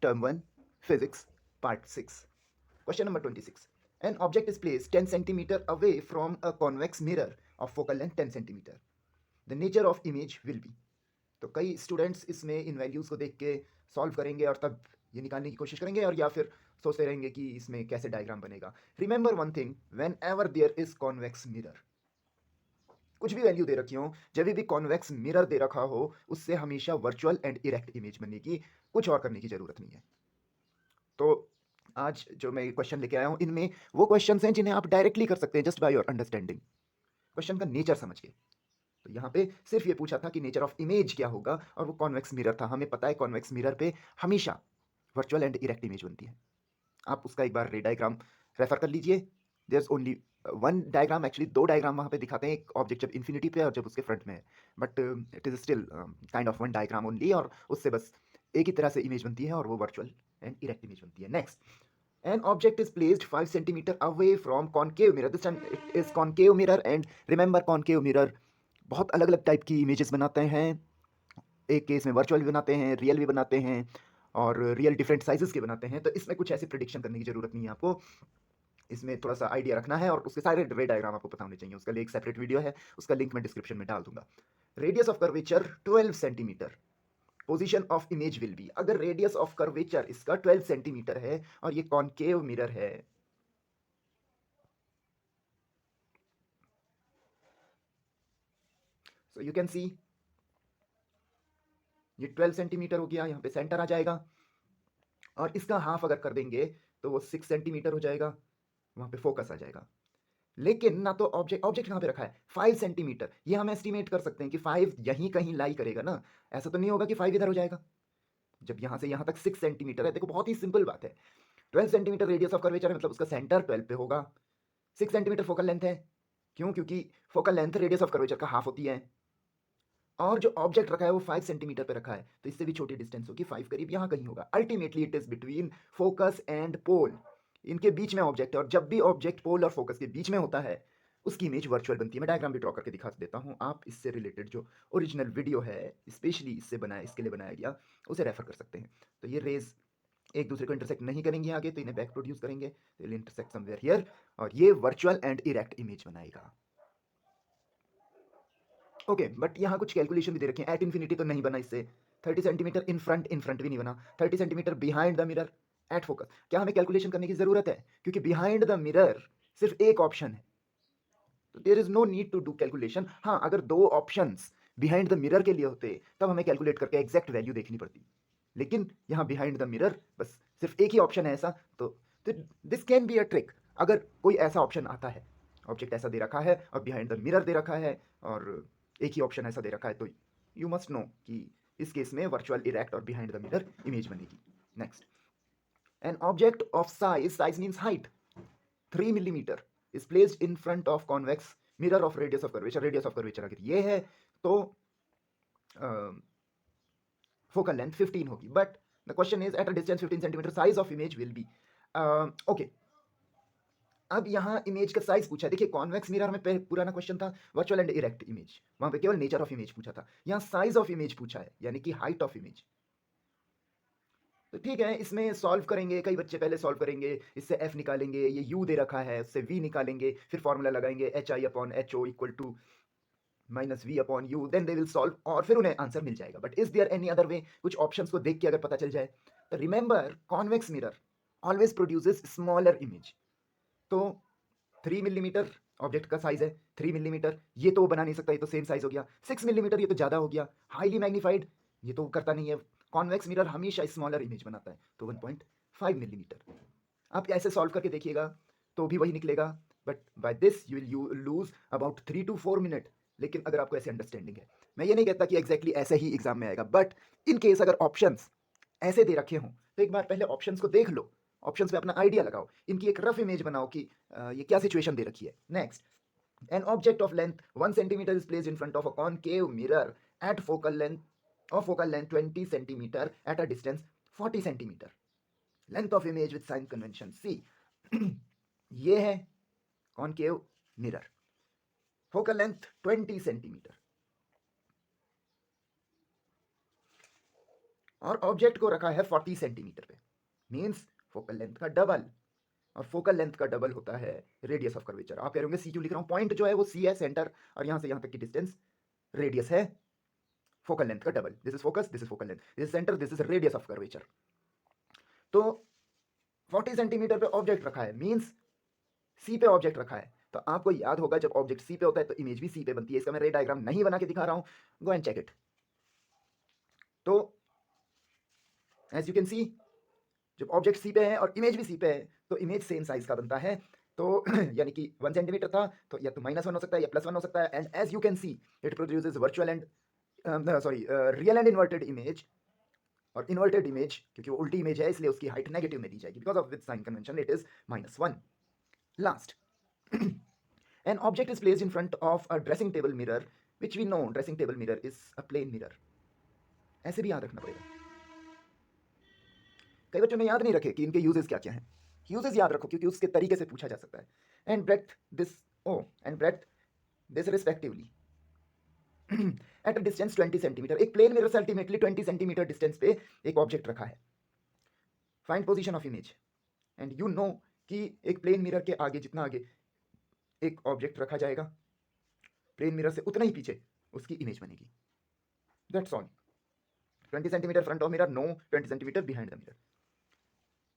Term 1, Physics, Part 6. Question number 26. An object is placed 10 centimeter away from a convex mirror of focal length 10 centimeter. The nature of image will be. तो कई students इसमें इन values को देख के solve करेंगे और तब ये निकालने की कोशिश करेंगे और या फिर सोचते रहेंगे कि इसमें कैसे डायग्राम बनेगा. Remember one thing, whenever there is convex mirror, कुछ भी वैल्यू दे रखी हो, जब भी कॉन्वेक्स मिरर दे रखा हो, उससे हमेशा वर्चुअल एंड इरेक्ट इमेज बनेगी. कुछ और करने की जरूरत नहीं है. तो आज जो मैं क्वेश्चन लेके आया हूं, इनमें वो क्वेश्चंस हैं जिन्हें आप डायरेक्टली कर सकते हैं just by your understanding, question का नेचर समझ के. तो यहाँ पे सिर्फ ये पूछा था कि नेचर ऑफ इमेज क्या होगा, और वो कॉन्वेक्स मिरर था. हमें पता है कॉन्वेक्स मिरर पे हमेशा वर्चुअल एंड इरेक्ट इमेज बनती है. आप उसका एक बार रे डायग्राम रेफर कर लीजिए. There is only one diagram, actually दो डायग्राम वहाँ पे दिखाते हैं, एक ऑब्जेक्ट जब इन्फिनिटी पे और जब उसके फ्रंट में है, but it is still kind of one diagram only, और उससे बस एक ही तरह से इमेज बनती है और वो वर्चुअल एंड इरेक्ट इमेज बनती है. Next, an object is placed 5 centimeter away from concave mirror. This time it is concave mirror, and remember concave mirror बहुत अलग अलग टाइप की इमेजेस बनाते हैं. एक केस में वर्चुअल भी बनाते हैं, रियल भी बनाते हैं, और रियल डिफरेंट साइजेस के बनाते हैं. तो इसमें कुछ ऐसी प्रिडिक्शन करने की जरूरत नहीं है आपको. इसमें थोड़ा सा आइडिया रखना है और उसके सारे रे डायग्राम आपको पता होने चाहिए. उसका लिए एक सेपरेट वीडियो है, उसका लिंक मैं डिस्क्रिप्शन में डाल दूंगा. Radius of curvature 12 centimetre. Position of image will be, अगर रेडियस ऑफ कर्वेचर इसका 12 सेंटीमीटर है और ये कॉनकेव मिरर है, सो यू कैन सी ये 12 सेंटीमीटर हो गया, यहाँ पे सेंटर आ जाएगा, और इसका हाफ अगर कर देंगे तो वो 6 सेंटीमीटर हो जाएगा, वहां पे फोकस आ जाएगा. लेकिन ना तो ऑब्जेक्ट कहाँ पे रखा है, 5 सेंटीमीटर. ये हम एस्टिमेट कर सकते हैं कि 5 यहीं कहीं लाई करेगा ना. ऐसा तो नहीं होगा कि 5 इधर हो जाएगा. जब यहां से यहां तक 6 सेंटीमीटर है, देखो बहुत ही सिंपल बात है. 12 सेंटीमीटर रेडियस ऑफ कर्वेचर है, मतलब उसका सेंटर 12 पे होगा. 6 सेंटीमीटर फोकल लेंथ है. क्यों? क्योंकि focal length radius of curvature का हाफ होती है. और जो ऑब्जेक्ट रखा है वो 5 सेंटीमीटर पे रखा है, तो इससे भी छोटी डिस्टेंस होगी, 5 करीब यहां कहीं होगा. Ultimately it is between focus and pole. इनके बीच में ऑब्जेक्ट है, और जब भी ऑब्जेक्ट पोल और फोकस के बीच में होता है उसकी इमेज वर्चुअल बनती है. मैं डायग्राम भी ड्रॉ करके दिखा देता हूं. आप इससे रिलेटेड जो ओरिजिनल वीडियो है, स्पेशली इसके लिए बनाया गया, उसे रेफर कर सकते हैं. तो ये रेज एक दूसरे को इंटरसेक्ट नहीं करेंगे आगे, तो इन्हें बैक प्रोड्यूस करेंगे, तो विल इंटरसेक्ट समवेयर हियर, और ये वर्चुअल एंड इरेक्ट इमेज बनाएगा. ओके, बट यहाँ कुछ कैलकुलेशन भी दे रखे हैं. एट इन्फिनिटी तो नहीं बना इससे. 30 सेंटीमीटर इन फ्रंट भी नहीं बना. 30 centimetre behind the mirror at focus. क्या हमें कैलकुलेशन करने की जरूरत है? क्योंकि बिहाइंड द मिरर सिर्फ एक ऑप्शन है, तो there is no need to do calculation. हाँ, अगर दो ऑप्शंस बिहाइंड द मिरर के लिए होते तब हमें कैलकुलेट करके एग्जैक्ट वैल्यू देखनी पड़ती. लेकिन यहाँ बिहाइंड द मिरर बस सिर्फ एक ही ऑप्शन है ऐसा, तो this can be a trick. अगर कोई ऐसा ऑप्शन आता है, ऑब्जेक्ट ऐसा दे रखा है और बिहाइंड द मिरर दे रखा है, और एक ही ऑप्शन ऐसा दे रखा है, तो यू मस्ट नो कि इस केस में वर्चुअल इरेक्ट और बिहाइंड द मिरर इमेज बनेगी. Next, an object of size means height 3 millimetre is placed in front of convex mirror of radius of curvature. Radius of curvature अगर ये है तो focal length 15 होगी. But the question is eight a distance 15 centimetre size of image will be. Okay, अब यहाँ image का size पूछा. देखिए कॉन्वेक्स मिरर में पुराना क्वेश्चन था वर्चुअल एंड इरेक्ट इमेज, वहां पे केवल नेचर ऑफ इमेज पूछा था. यहाँ साइज ऑफ इमेज पूछा है, यानी कि हाइट ऑफ इमेज. तो ठीक है, इसमें सॉल्व करेंगे. कई बच्चे पहले सॉल्व करेंगे, इससे एफ निकालेंगे, ये यू दे रखा है, उससे वी निकालेंगे, फिर फॉर्मूला लगाएंगे H I upon H O equal to minus V upon U, then they will solve, और फिर उन्हें आंसर मिल जाएगा. But is there any other way? कुछ ऑप्शंस को देख के अगर पता चल जाए. तो remember convex mirror always produces smaller image. तो 3 मिलीमीटर ऑब्जेक्ट का साइज है, 3 मिलीमीटर, ये तो बना नहीं सकता, ये तो सेम साइज हो गया. 6 मिलीमीटर ये तो ज्यादा हो गया. हाईली मैग्नीफाइड ये तो करता नहीं है. कॉन्वेक्स मिरर हमेशा स्मॉलर इमेज बनाता है, तो 1.5 मिलीमीटर. आप ऐसे सॉल्व करके देखिएगा तो भी वही निकलेगा. But by this you will lose about 3 to 4 minute. लेकिन अगर आपको ऐसे अंडरस्टैंडिंग है, मैं ये नहीं कहता कि एग्जैक्टली ऐसे ही एग्जाम में आएगा, बट इन केस अगर ऑप्शंस ऐसे दे रखे हों तो एक बार पहले ऑप्शंस को देख लो, ऑप्शंस पे अपना आइडिया लगाओ, इनकी एक रफ इमेज बनाओ कि ये क्या सिचुएशन दे रखी है. Next, an object of length 1 centimetre is placed in front of a concave mirror at focal length 20 centimetre at a distance 40 centimetre. Length of image with sign convention see. ये है concave mirror, focal length 20 centimetre, और object को रखा है 40 centimetre पे. Means focal length का double, और focal length का डबल होता है रेडियस ऑफ कर्वेचर। आप कह रहे होंगे सी क्यों लिख रहा हूँ, पॉइंट जो है वो सी है सेंटर, और यहाँ से यहाँ तक की डिस्टेंस रेडियस है फोकल लेंथ का double. This is focus, this is focal length, this is centre, this is radius of curvature. तो 40 सेंटीमीटर पे ऑब्जेक्ट रखा है, मीन्स सी पे ऑब्जेक्ट रखा है, तो आपको याद होगा जब ऑब्जेक्ट सी पे होता है तो इमेज भी सी पे बनती है। इसका मैं रे डायग्राम नहीं बना के दिखा रहा हूं, गो एंड चेक इट। तो एज यू कैन सी, जब ऑब्जेक्ट सी पे है और इमेज भी सी पे है तो इमेज सेम साइज का बनता है। तो यानी कि 1 सेंटीमीटर था तो या तो -1 हो सकता है या +1 हो सकता है। And as you can see it produces virtual and sorry real and inverted image. और इन्वर्टेड इमेज क्योंकि वो उल्टी इमेज है इसलिए उसकी हाइट नेगेटिव में दी जाएगी, because of which sign convention it is -1। Last, an object is placed in front of a dressing table mirror, which we know dressing table mirror is a plane mirror। ऐसे भी याद रखना पड़ेगा। कई बच्चों ने याद नहीं रखे कि इनके यूजेस क्या क्या हैं। यूजेस याद रखो क्योंकि उसके तरीके से पूछा जा सकता है। And breath this O and breath this respectively at a distance 20 centimetre. एक प्लेन मिरर से अल्टीमेटली 20 सेंटीमीटर डिस्टेंस पे एक ऑब्जेक्ट रखा है। Find position of image. And you know कि एक प्लेन मिरर के आगे जितना आगे एक ऑब्जेक्ट रखा जाएगा, प्लेन मिरर से उतना ही पीछे उसकी इमेज बनेगी। That's all. 20 centimetre front of mirror, no 20 centimetre behind the mirror.